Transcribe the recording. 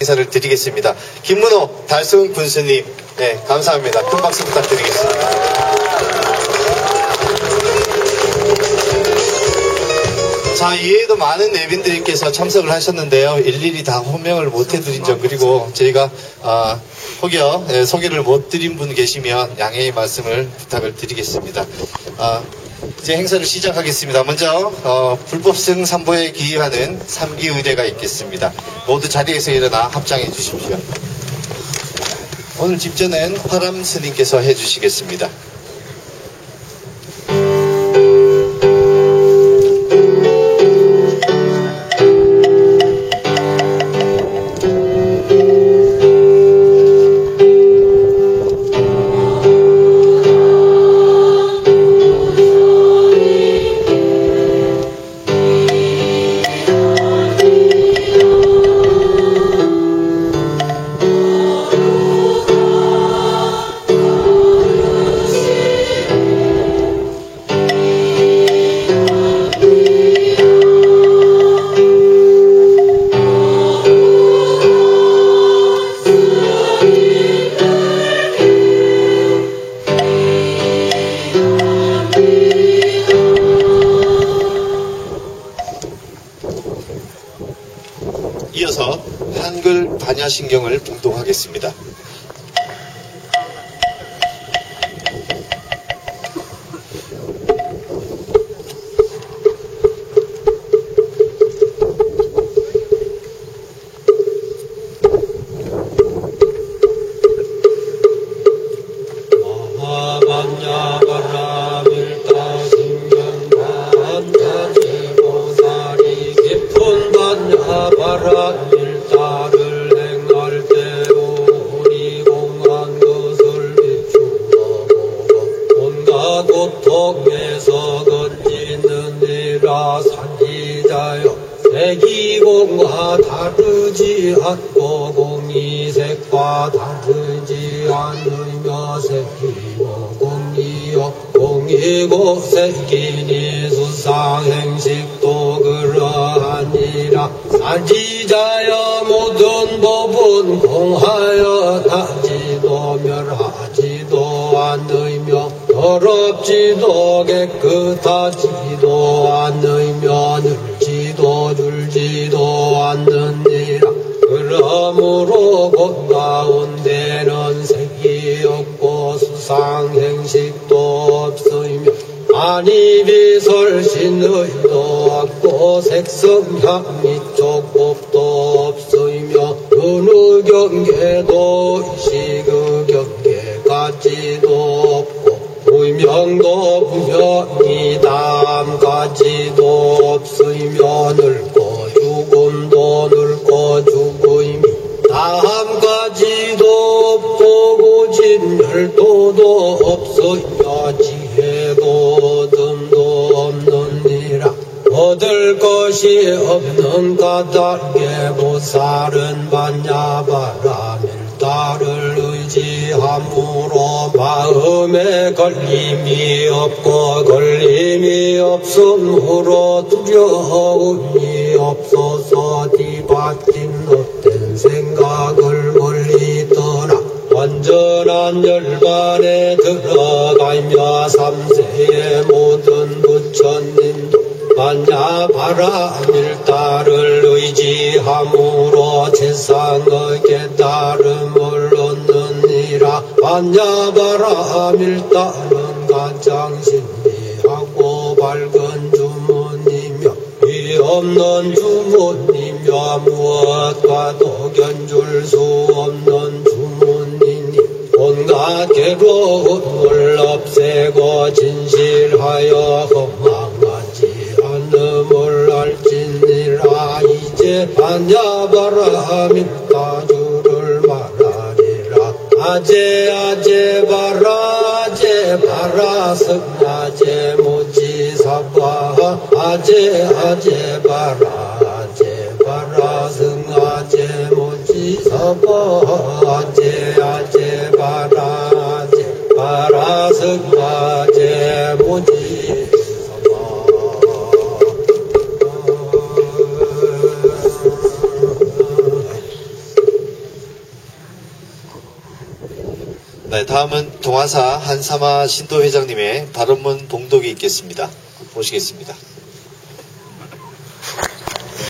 인사를 드리겠습니다. 김문호 달성 군수님, 네, 감사합니다. 큰 박수 부탁드리겠습니다. 자, 이외에도 많은 내빈들께서 참석을 하셨는데요. 일일이 다 호명을 못 해드린 점, 그리고 저희가 혹여 소개를 못 드린 분 계시면 양해의 말씀을 부탁을 드리겠습니다. 이제 행사를 시작하겠습니다. 먼저 불법성 삼보에 기여하는 3기 의대가 있겠습니다. 모두 자리에서 일어나 합장해 주십시오. 오늘 집전은 화람 스님께서 해주시겠습니다. 이어서 한글 반야신경을 봉독하겠습니다. 고통에서 건지느니라 산지자여 세기공과 다르지 않고 공이색과 다르지 않으며 세기고 공이요 공이고 세기니 수상행식도 그러하니라 산지자여 모든 법은 공하여 나지도 멸하지도 않으며 더럽지도 깨끗하지도 않으며 늘지도 줄지도 않느니라. 그러므로 곧 가운데는 색이 없고 수상행식도 없으며 안이비설신의도 없고 색성향미 촉법도 없으며 어느 경계도 시그 경계까지도 없고 의명도 부명이 담까지도 없으며 늙고 죽음도 늙고 죽음이 다함까지도 없고 고진멸도도 없으며 지혜도 듬도 없느니라. 얻을 것이 없는 까닭에 보살은 반야바라 밀다를 의지함으로 마음에 걸림이 없고 걸림이 없음으로 두려움이 없어서 뒤바뀐 헛된 생각을 멀리 떠나 완전한 열반에 들어가며 삼세의 모든 부처님도 반야바라 밀다를 의지함으로 세상의 깨달음을 얻느니라. 반야바라 밀다는 가장 신비하고 밝은 주문이며 위 없는 주문이며 무엇과도 견줄 수 없는 주문이니 온갖 괴로움을 없애고 진실하여 허망하지 않음을 알지니라. 이제 반야바라 밀다주를 말하리라. 아제바라 아제바라 승아제 모지사바 아제바라 아제바라 승아제 모지사바 아제바라 아제바라 승아제 모지사바. 네, 다음은 동아사 한사마 신도회장님의 발언문 봉독이 있겠습니다. 모시겠습니다.